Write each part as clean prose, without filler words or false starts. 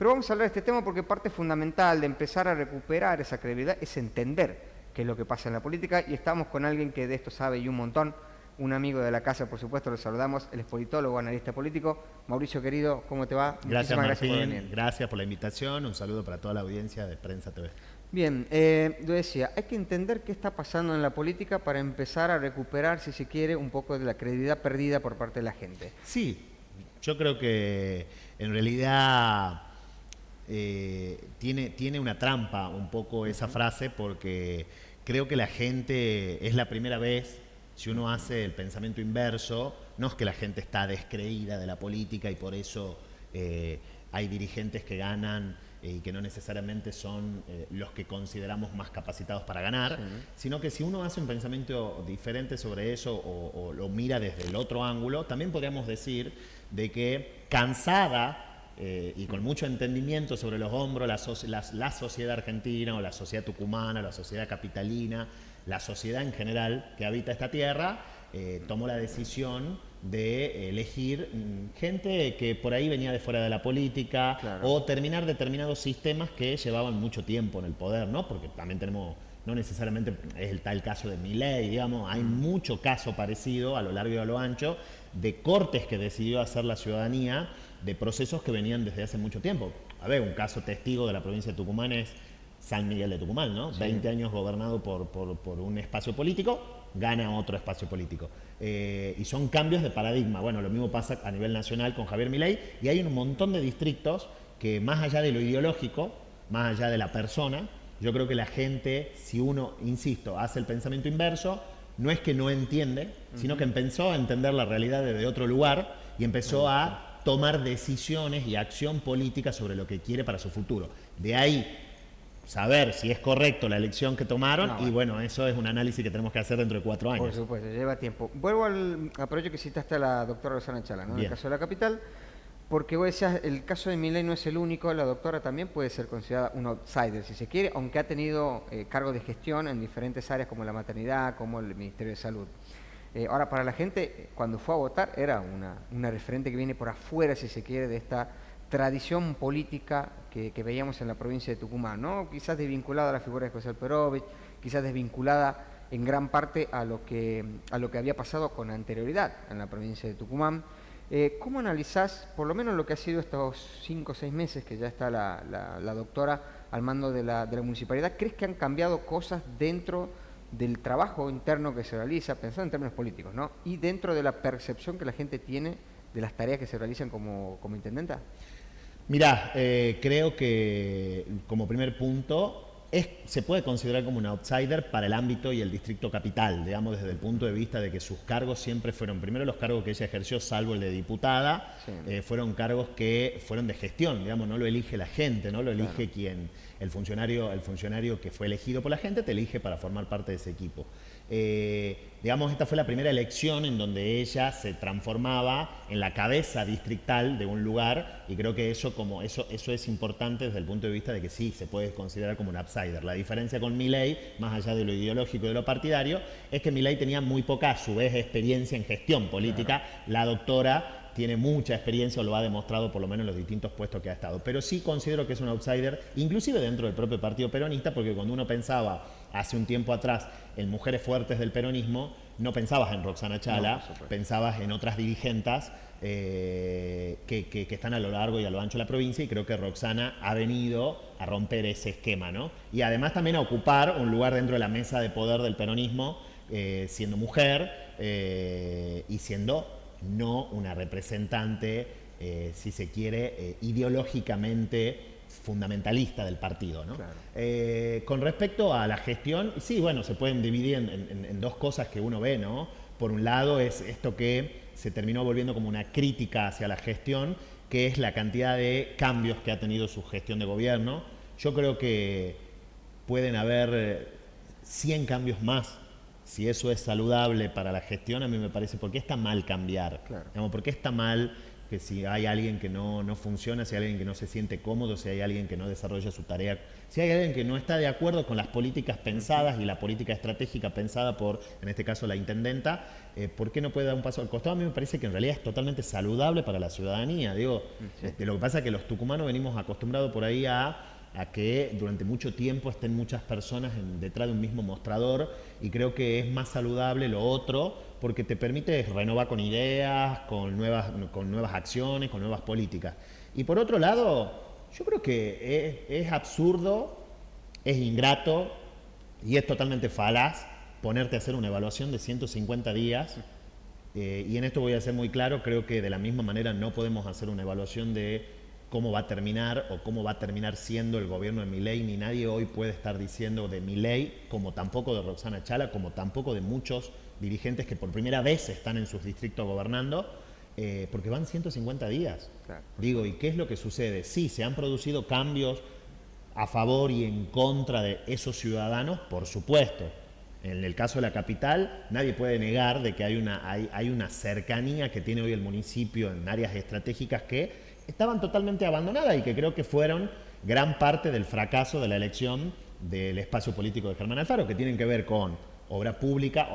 Pero vamos a hablar de este tema porque parte fundamental de empezar a recuperar esa credibilidad es entender qué es lo que pasa en la política, y estamos con alguien que de esto sabe y un montón, un amigo de la casa, por supuesto, lo saludamos, el es politólogo, analista político. Mauricio, querido, ¿cómo te va? Gracias, Muchísimas gracias por Martín. venir. Gracias por la invitación. Un saludo para toda la audiencia de Prensa TV. Bien, yo decía, hay que entender qué está pasando en la política para empezar a recuperar, si se quiere, un poco de la credibilidad perdida por parte de la gente. Sí, yo creo que en realidad tiene una trampa un poco esa frase, porque creo que la gente, es la primera vez, si uno hace el pensamiento inverso, no es que la gente está descreída de la política y por eso hay dirigentes que ganan y que no necesariamente son los que consideramos más capacitados para ganar, Sí. sino que si uno hace un pensamiento diferente sobre eso o lo mira desde el otro ángulo, también podríamos decir de que cansada y con mucho entendimiento sobre los hombros la sociedad argentina o la sociedad tucumana, la sociedad capitalina, la sociedad en general que habita esta tierra, tomó la decisión de elegir gente que por ahí venía de fuera de la política, Claro. o terminar determinados sistemas que llevaban mucho tiempo en el poder, ¿no? Porque también tenemos, no necesariamente es el tal caso de Milei, digamos, hay mucho caso parecido a lo largo y a lo ancho de cortes que decidió hacer la ciudadanía de procesos que venían desde hace mucho tiempo. A ver, un caso testigo de la provincia de Tucumán es San Miguel de Tucumán, ¿no? Sí. 20 años gobernado por un espacio político, gana otro espacio político. Y son cambios de paradigma. Bueno, lo mismo pasa a nivel nacional con Javier Milei, y hay un montón de distritos que, más allá de lo ideológico, más allá de la persona, yo creo que la gente, si uno, insisto, hace el pensamiento inverso, no es que no entiende, sino que empezó a entender la realidad desde otro lugar y empezó a tomar decisiones y acción política sobre lo que quiere para su futuro. De ahí saber si es correcto la elección que tomaron, No, y bueno, eso es un análisis que tenemos que hacer dentro de 4 por años. supuesto, lleva tiempo. Vuelvo al aprovecho que citaste a la doctora Rosana Chala, ¿no? En el Bien. caso de la capital, porque vos decías, el caso de Milei no es el único, la doctora también puede ser considerada un outsider, si se quiere, aunque ha tenido cargos de gestión en diferentes áreas como la maternidad, como el Ministerio de Salud. Ahora, para la gente, cuando fue a votar, era una referente que viene por afuera, si se quiere, de esta tradición política que veíamos en la provincia de Tucumán, ¿no? Quizás desvinculada a la figura de José Alperovich, quizás desvinculada en gran parte a lo que había pasado con anterioridad en la provincia de Tucumán. ¿Cómo analizás, por lo menos lo que ha sido estos 5 o 6 meses que ya está la doctora al mando de la municipalidad? ¿Crees que han cambiado cosas dentro del trabajo interno que se realiza, pensando en términos políticos, ¿no? Y dentro de la percepción que la gente tiene de las tareas que se realizan como intendenta? Mirá, creo que como primer punto se puede considerar como un outsider para el ámbito y el distrito capital, digamos, desde el punto de vista de que sus cargos siempre fueron, primero los cargos que ella ejerció, salvo el de diputada, Sí. fueron cargos que fueron de gestión, digamos, no lo elige la gente, no lo elige Claro. quien, el funcionario que fue elegido por la gente te elige para formar parte de ese equipo. Digamos, esta fue la primera elección en donde ella se transformaba en la cabeza distrital de un lugar, y creo que eso es importante desde el punto de vista de que sí, se puede considerar como un outsider. La diferencia con Milei, más allá de lo ideológico y de lo partidario, es que Milei tenía muy poca, a su vez, experiencia en gestión política. Claro. La doctora tiene mucha experiencia, o lo ha demostrado por lo menos en los distintos puestos que ha estado. Pero sí considero que es un outsider, inclusive dentro del propio partido peronista, porque cuando uno pensaba hace un tiempo atrás en mujeres fuertes del peronismo, no pensabas en Roxana Chala, no, pensabas en otras dirigentes que están a lo largo y a lo ancho de la provincia, y creo que Roxana ha venido a romper ese esquema, ¿no? Y además también a ocupar un lugar dentro de la mesa de poder del peronismo, siendo mujer y siendo no una representante, si se quiere, ideológicamente fundamentalista del partido, ¿no? Claro. Con respecto a la gestión, sí, bueno, se pueden dividir en dos cosas que uno ve, ¿no? Por un lado es esto que se terminó volviendo como una crítica hacia la gestión, que es la cantidad de cambios que ha tenido su gestión de gobierno. Yo creo que pueden haber 100 cambios más. Si eso es saludable para la gestión, a mí me parece, ¿por qué está mal cambiar? Claro. Digamos, ¿por qué está mal que si hay alguien que no funciona, si hay alguien que no se siente cómodo, si hay alguien que no desarrolla su tarea, si hay alguien que no está de acuerdo con las políticas pensadas y la política estratégica pensada por, en este caso, la intendenta, ¿por qué no puede dar un paso al costado? A mí me parece que en realidad es totalmente saludable para la ciudadanía. Digo, lo que pasa es que los tucumanos venimos acostumbrados por ahí a que durante mucho tiempo estén muchas personas detrás de un mismo mostrador, y creo que es más saludable lo otro porque te permite renovar con ideas, con nuevas acciones, con nuevas políticas. Y por otro lado, yo creo que es absurdo, es ingrato y es totalmente falaz ponerte a hacer una evaluación de 150 días. Y en esto voy a ser muy claro, creo que de la misma manera no podemos hacer una evaluación de cómo va a terminar o cómo va a terminar siendo el gobierno de Milei, ni nadie hoy puede estar diciendo de Milei, como tampoco de Roxana Chala, como tampoco de muchos dirigentes que por primera vez están en sus distritos gobernando, porque van 150 días. Claro. Digo, ¿y qué es lo que sucede? Sí, se han producido cambios a favor y en contra de esos ciudadanos, por supuesto. En el caso de la capital, nadie puede negar de que hay una cercanía que tiene hoy el municipio en áreas estratégicas que estaban totalmente abandonadas y que creo que fueron gran parte del fracaso de la elección del espacio político de Germán Alfaro, que tienen que ver con obra pública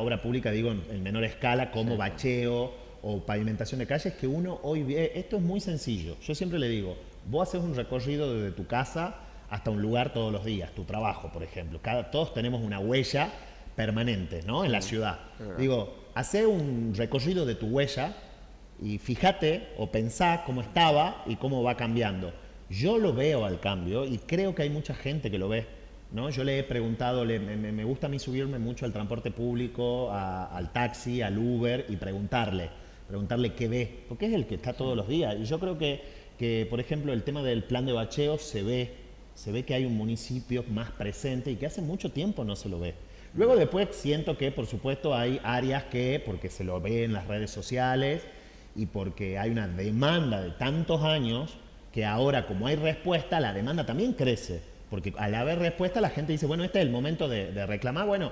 digo en menor escala, como bacheo o pavimentación de calles, que uno hoy ve. Esto es muy sencillo. Yo siempre le digo, vos haces un recorrido desde tu casa hasta un lugar todos los días, tu trabajo, por ejemplo. Todos tenemos una huella permanente, ¿no? En la ciudad. Digo, hacé un recorrido de tu huella y fíjate o pensá cómo estaba y cómo va cambiando. Yo lo veo al cambio y creo que hay mucha gente que lo ve, ¿no? Yo le he preguntado, me gusta a mí subirme mucho al transporte público, al taxi, al Uber y preguntarle qué ve, porque es el que está todos los días. Y yo creo que por ejemplo, el tema del plan de bacheo se ve que hay un municipio más presente y que hace mucho tiempo no se lo ve. Luego después siento que, por supuesto, hay áreas que, porque se lo ve en las redes sociales y porque hay una demanda de tantos años, que ahora como hay respuesta, la demanda también crece. Porque al haber respuesta la gente dice, bueno, este es el momento de reclamar. Bueno,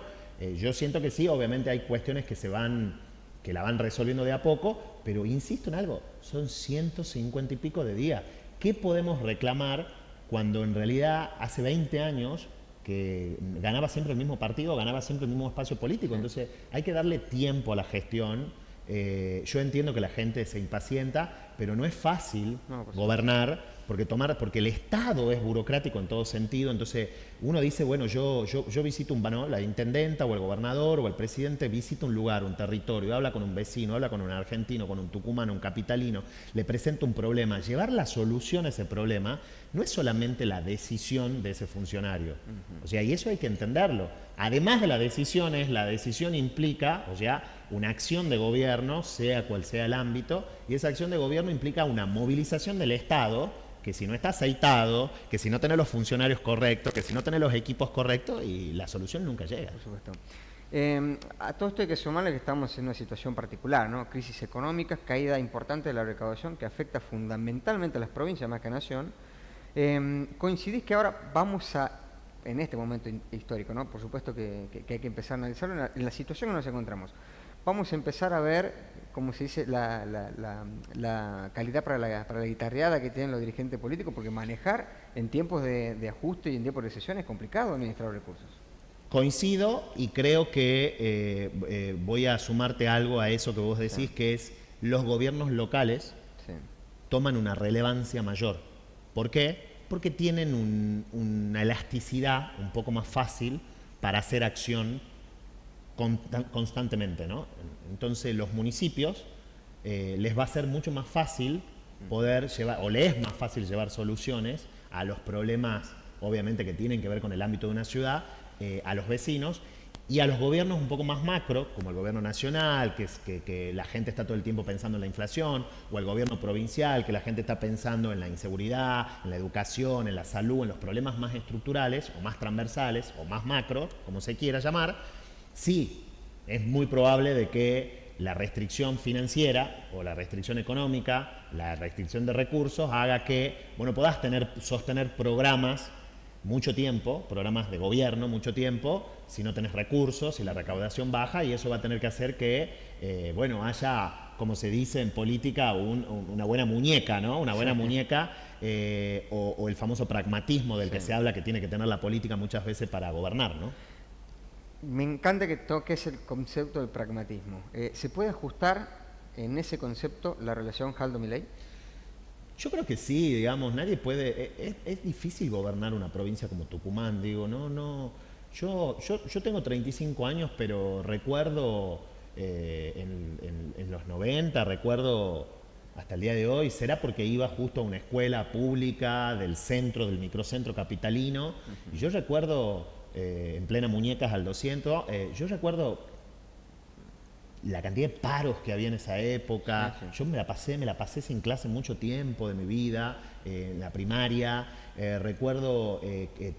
yo siento que sí, obviamente hay cuestiones que la van resolviendo de a poco, pero insisto en algo, son 150 y pico de días. ¿Qué podemos reclamar cuando en realidad hace 20 años que ganaba siempre el mismo partido, ganaba siempre el mismo espacio político? Entonces hay que darle tiempo a la gestión. Yo entiendo que la gente se impacienta, pero no es fácil gobernar porque el Estado es burocrático en todo sentido. Entonces uno dice, bueno, yo visito la intendenta o el gobernador o el presidente visita un lugar, un territorio, habla con un vecino, habla con un argentino, con un tucumano, un capitalino, le presenta un problema. Llevar la solución a ese problema no es solamente la decisión de ese funcionario. O sea, y eso hay que entenderlo. Además de la decisión implica, o sea, una acción de gobierno, sea cual sea el ámbito, y esa acción de gobierno implica una movilización del Estado, que si no está aceitado, que si no tenés los funcionarios correctos, que si no tenés los equipos correctos, y la solución nunca llega. Por supuesto. A todo esto hay que sumarle que estamos en una situación particular, ¿no? Crisis económica, caída importante de la recaudación que afecta fundamentalmente a las provincias más que a Nación. Coincidís que ahora vamos en este momento histórico, ¿no? Por supuesto que hay que empezar a analizarlo en la situación en la que nos encontramos. Vamos a empezar a ver, como se dice, la calidad para la guitarreada que tienen los dirigentes políticos, porque manejar en tiempos de ajuste y en tiempos de recesión es complicado administrar los recursos. Coincido y creo que voy a sumarte algo a eso que vos decís, que es los gobiernos locales toman una relevancia mayor. ¿Por qué? Porque tienen una elasticidad un poco más fácil para hacer acción constantemente, ¿no? Entonces los municipios les va a ser mucho más fácil poder llevar, o les es más fácil llevar soluciones a los problemas, obviamente, que tienen que ver con el ámbito de una ciudad, a los vecinos, y a los gobiernos un poco más macro, como el gobierno nacional, que la gente está todo el tiempo pensando en la inflación, o el gobierno provincial, que la gente está pensando en la inseguridad, en la educación, en la salud, en los problemas más estructurales, o más transversales, o más macro, como se quiera llamar. Sí, es muy probable de que la restricción financiera o la restricción económica, la restricción de recursos, haga que, bueno, puedas sostener programas mucho tiempo, programas de gobierno mucho tiempo, si no tenés recursos, si la recaudación baja, y eso va a tener que hacer que, bueno, haya como se dice en política, una buena muñeca, ¿no? Una buena muñeca, o el famoso pragmatismo del que se habla que tiene que tener la política muchas veces para gobernar, ¿no? Me encanta que toques el concepto del pragmatismo. ¿Se puede ajustar en ese concepto la relación Haldo-Milei? Yo creo que sí, digamos, nadie puede. Es difícil gobernar una provincia como Tucumán, digo, no. Yo tengo 35 años, pero recuerdo en los 90, recuerdo hasta el día de hoy, será porque iba justo a una escuela pública del centro, del microcentro capitalino, y yo recuerdo, en plena Muñecas al 200, yo recuerdo la cantidad de paros que había en esa época. Sí, sí. Yo me la pasé sin clase mucho tiempo de mi vida, en la primaria. Recuerdo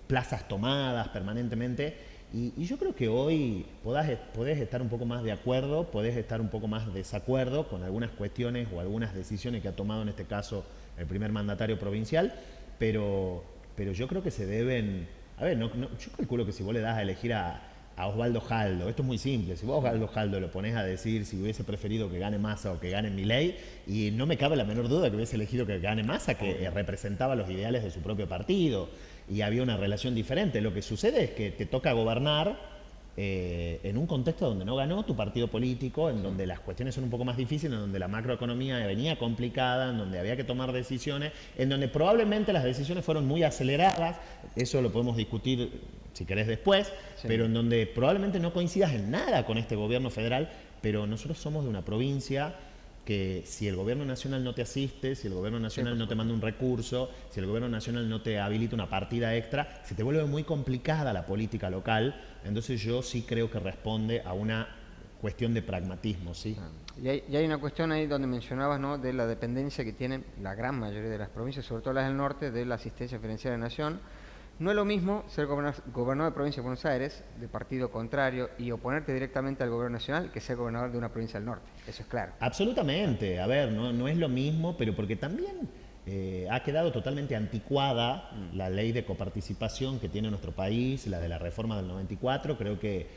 plazas tomadas permanentemente. Y yo creo que hoy podés estar un poco más de acuerdo, podés estar un poco más de desacuerdo con algunas cuestiones o algunas decisiones que ha tomado en este caso el primer mandatario provincial, pero yo creo que se deben. A ver, yo calculo que si vos le das a elegir a Osvaldo Jaldo, esto es muy simple, si vos a Osvaldo Jaldo lo pones a decir si hubiese preferido que gane Massa o que gane Milei, y no me cabe la menor duda que hubiese elegido que gane Massa, que representaba los ideales de su propio partido y había una relación diferente. Lo que sucede es que te toca gobernar en un contexto donde no ganó tu partido político, en donde las cuestiones son un poco más difíciles, en donde la macroeconomía venía complicada, en donde había que tomar decisiones, en donde probablemente las decisiones fueron muy aceleradas, eso lo podemos discutir si querés después, pero en donde probablemente no coincidas en nada con este gobierno federal, pero nosotros somos de una provincia que si el gobierno nacional no te asiste, si el gobierno nacional no te manda un recurso, si el gobierno nacional no te habilita una partida extra, se te vuelve muy complicada la política local. Entonces yo sí creo que responde a una cuestión de pragmatismo, ¿sí? Y hay una cuestión ahí donde mencionabas, ¿no?, de la dependencia que tienen la gran mayoría de las provincias, sobre todo las del norte, de la asistencia financiera de la nación. No es lo mismo ser gobernador de provincia de Buenos Aires, de partido contrario, y oponerte directamente al gobierno nacional, que ser gobernador de una provincia del norte. Eso es claro. Absolutamente. A ver, no es lo mismo, pero porque también ha quedado totalmente anticuada la ley de coparticipación que tiene nuestro país, la de la reforma del 94. Creo que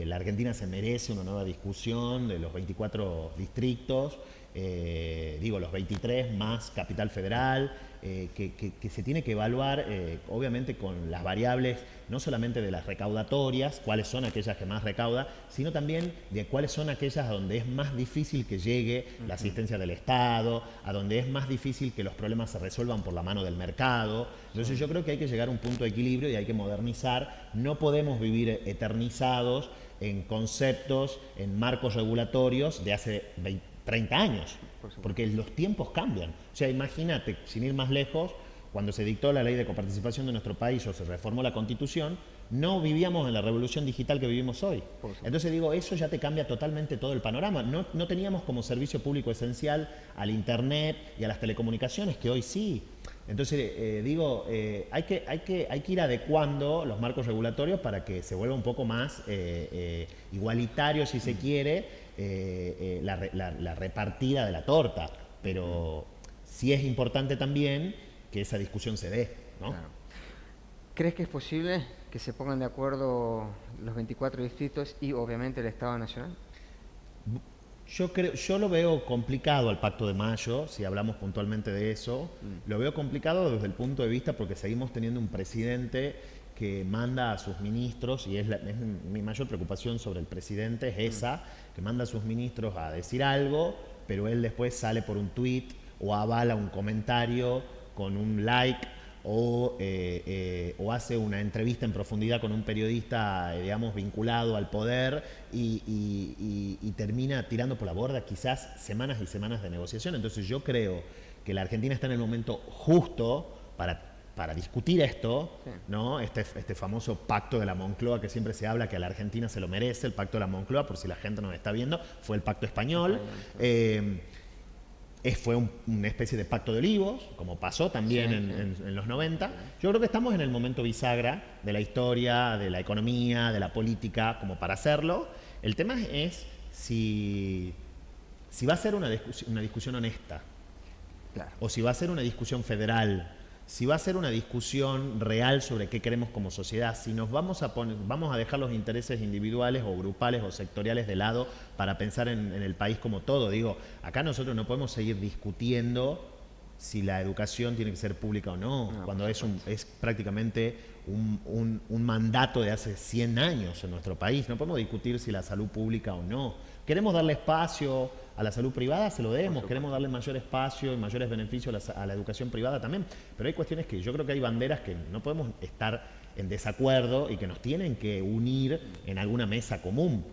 la Argentina se merece una nueva discusión de los 24 distritos, los 23 más Capital Federal, que se tiene que evaluar, obviamente con las variables no solamente de las recaudatorias, cuáles son aquellas que más recauda, sino también de cuáles son aquellas a donde es más difícil que llegue la asistencia del Estado, a donde es más difícil que los problemas se resuelvan por la mano del mercado. Entonces yo creo que hay que llegar a un punto de equilibrio y hay que modernizar. No podemos vivir eternizados en conceptos, en marcos regulatorios de hace 30 años, porque los tiempos cambian. O sea, imagínate, sin ir más lejos, cuando se dictó la ley de coparticipación de nuestro país o se reformó la Constitución, no vivíamos en la revolución digital que vivimos hoy. Entonces digo, eso ya te cambia totalmente todo el panorama. No teníamos como servicio público esencial al Internet y a las telecomunicaciones, que hoy sí. Entonces, hay que ir adecuando los marcos regulatorios para que se vuelva un poco más igualitario, si se quiere, la repartida de la torta. Pero sí es importante también que esa discusión se dé, ¿no? Claro. ¿Crees que es posible que se pongan de acuerdo los 24 distritos y obviamente el Estado Nacional? Yo lo veo complicado al Pacto de Mayo, si hablamos puntualmente de eso. Lo veo complicado desde el punto de vista porque seguimos teniendo un presidente que manda a sus ministros, y es mi mayor preocupación sobre el presidente, es esa, que manda a sus ministros a decir algo, pero él después sale por un tuit o avala un comentario con un like, o hace una entrevista en profundidad con un periodista, digamos, vinculado al poder y termina tirando por la borda quizás semanas y semanas de negociación. Entonces yo creo que la Argentina está en el momento justo para discutir esto, sí, ¿no? Este famoso pacto de la Moncloa que siempre se habla, que a la Argentina se lo merece, el pacto de la Moncloa, por si la gente no me está viendo, fue el pacto español. Fue una especie de pacto de olivos, como pasó también en los 90. Yo creo que estamos en el momento bisagra de la historia, de la economía, de la política, como para hacerlo. El tema es si va a ser una discusión honesta, claro, o si va a ser una discusión federal, si va a ser una discusión real sobre qué queremos como sociedad, si nos vamos a dejar los intereses individuales o grupales o sectoriales de lado para pensar en el país como todo. Digo, acá nosotros no podemos seguir discutiendo si la educación tiene que ser pública o no, cuando es prácticamente un mandato de hace 100 años en nuestro país. No podemos discutir si la salud pública o no. ¿Queremos darle espacio a la salud privada? Se lo demos. Queremos darle mayor espacio y mayores beneficios a la educación privada también. Pero hay cuestiones que yo creo que hay banderas que no podemos estar en desacuerdo y que nos tienen que unir en alguna mesa común.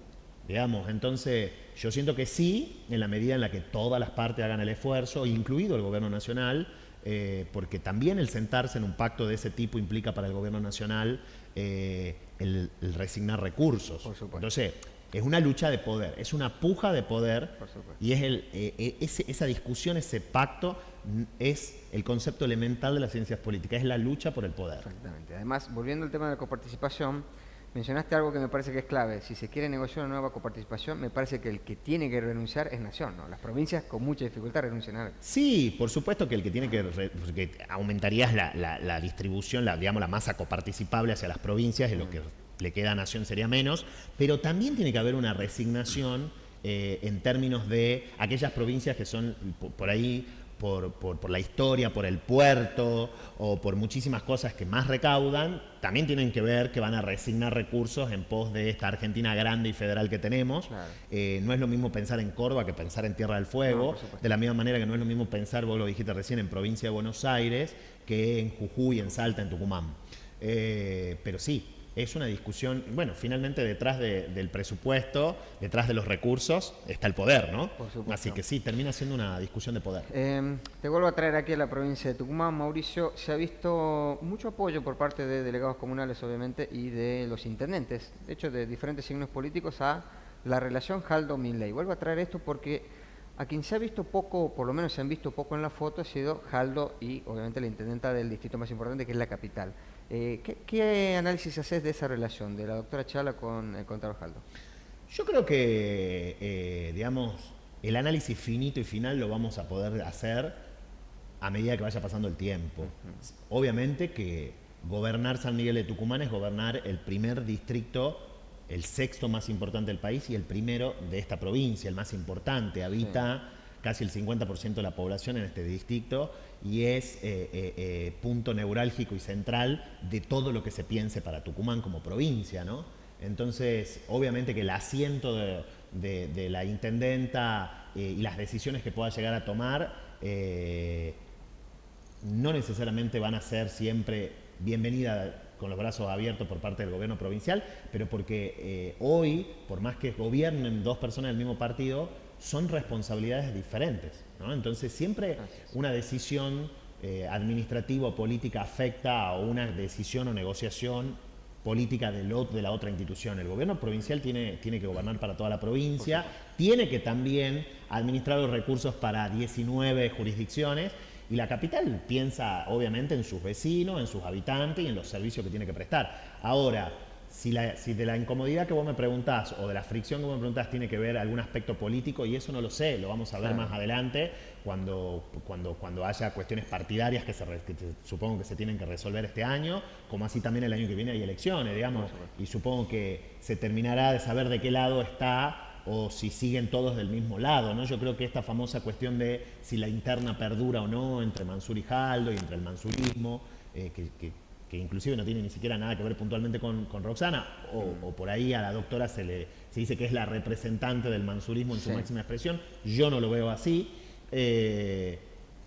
Digamos, entonces yo siento que sí, en la medida en la que todas las partes hagan el esfuerzo, incluido el gobierno nacional, porque también el sentarse en un pacto de ese tipo implica para el gobierno nacional el resignar recursos. Por supuesto. Entonces, es una lucha de poder, es una puja de poder, y es esa discusión, ese pacto, es el concepto elemental de las ciencias políticas, es la lucha por el poder. Exactamente. Además, volviendo al tema de la coparticipación, mencionaste algo que me parece que es clave. Si se quiere negociar una nueva coparticipación, me parece que el que tiene que renunciar es Nación, ¿no? Las provincias con mucha dificultad renuncian a algo. Sí, por supuesto que el que tiene que aumentarías la distribución, digamos, la masa coparticipable hacia las provincias, y lo que le queda a Nación sería menos, pero también tiene que haber una resignación en términos de aquellas provincias que son por ahí, por la historia, por el puerto o por muchísimas cosas que más recaudan, también tienen que ver que van a resignar recursos en pos de esta Argentina grande y federal que tenemos. Claro. No es lo mismo pensar en Córdoba que pensar en Tierra del Fuego, de la misma manera que no es lo mismo pensar, vos lo dijiste recién, en provincia de Buenos Aires que en Jujuy, en Salta, en Tucumán. Pero sí, es una discusión, bueno, finalmente detrás del presupuesto, detrás de los recursos, está el poder, ¿no? Por supuesto. Así que sí, termina siendo una discusión de poder. Te vuelvo a traer aquí a la provincia de Tucumán, Mauricio. Se ha visto mucho apoyo por parte de delegados comunales, obviamente, y de los intendentes, de hecho, de diferentes signos políticos, a la relación Jaldo-Milei. Vuelvo a traer esto porque a quien se ha visto poco, por lo menos se han visto poco en la foto, ha sido Jaldo y, obviamente, la intendenta del distrito más importante, que es la capital. ¿Qué análisis haces de esa relación de la doctora Chala con el contador Jaldo? Yo creo que, digamos, el análisis finito y final lo vamos a poder hacer a medida que vaya pasando el tiempo. Obviamente que gobernar San Miguel de Tucumán es gobernar el primer distrito, el sexto más importante del país y el primero de esta provincia, el más importante. Habita casi el 50% de la población en este distrito y es punto neurálgico y central de todo lo que se piense para Tucumán como provincia, ¿no? Entonces, obviamente que el asiento de la intendenta y las decisiones que pueda llegar a tomar no necesariamente van a ser siempre bienvenidas con los brazos abiertos por parte del gobierno provincial, pero porque hoy, por más que gobiernen dos personas del mismo partido, son responsabilidades diferentes, ¿no? Entonces siempre una decisión administrativa o política afecta a una decisión o negociación política de la otra institución. El gobierno provincial tiene que gobernar para toda la provincia, tiene que también administrar los recursos para 19 jurisdicciones, y la capital piensa obviamente en sus vecinos, en sus habitantes y en los servicios que tiene que prestar. Ahora, si de la incomodidad que vos me preguntás o de la fricción que vos me preguntás tiene que ver algún aspecto político, y eso no lo sé, lo vamos a ver más adelante cuando haya cuestiones partidarias que supongo que se tienen que resolver este año, como así también el año que viene hay elecciones, digamos, y supongo que se terminará de saber de qué lado está o si siguen todos del mismo lado, ¿no? Yo creo que esta famosa cuestión de si la interna perdura o no entre Mansur y Jaldo y entre el mansurismo, que inclusive no tiene ni siquiera nada que ver puntualmente con Roxana, o por ahí a la doctora se dice que es la representante del mansurismo en su máxima expresión. Yo no lo veo así.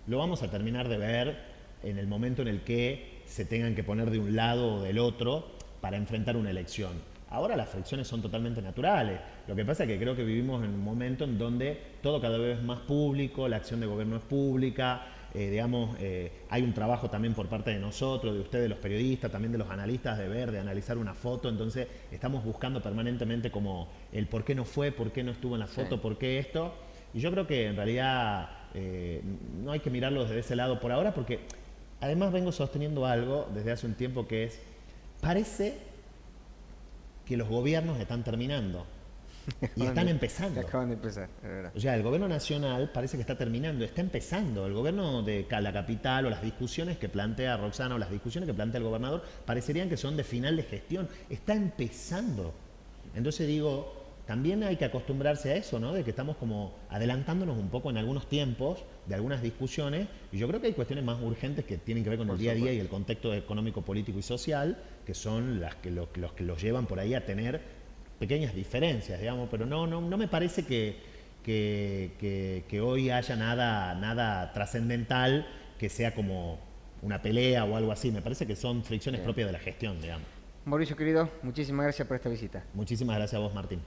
Lo vamos a terminar de ver en el momento en el que se tengan que poner de un lado o del otro para enfrentar una elección. Ahora las fricciones son totalmente naturales. Lo que pasa es que creo que vivimos en un momento en donde todo cada vez es más público, la acción de gobierno es pública, hay un trabajo también por parte de nosotros, de ustedes los periodistas, también de los analistas, de analizar una foto. Entonces estamos buscando permanentemente como el por qué no fue, por qué no estuvo en la foto, por qué esto. Y yo creo que en realidad no hay que mirarlo desde ese lado por ahora, porque además vengo sosteniendo algo desde hace un tiempo que parece que los gobiernos están terminando. Y están empezando. Acaban de empezar, es verdad. O sea, el gobierno nacional parece que está terminando, está empezando. El gobierno de la capital o las discusiones que plantea Roxana o las discusiones que plantea el gobernador parecerían que son de final de gestión. Está empezando. Entonces digo, también hay que acostumbrarse a eso, ¿no? De que estamos como adelantándonos un poco en algunos tiempos de algunas discusiones. Y yo creo que hay cuestiones más urgentes que tienen que ver con el día a día y el contexto económico, político y social, que son las que los que los llevan por ahí a tener pequeñas diferencias, digamos, pero no me parece que hoy haya nada trascendental que sea como una pelea o algo así. Me parece que son fricciones Bien. propias de la gestión, digamos. Mauricio, querido, muchísimas gracias por esta visita. Muchísimas gracias a vos, Martín.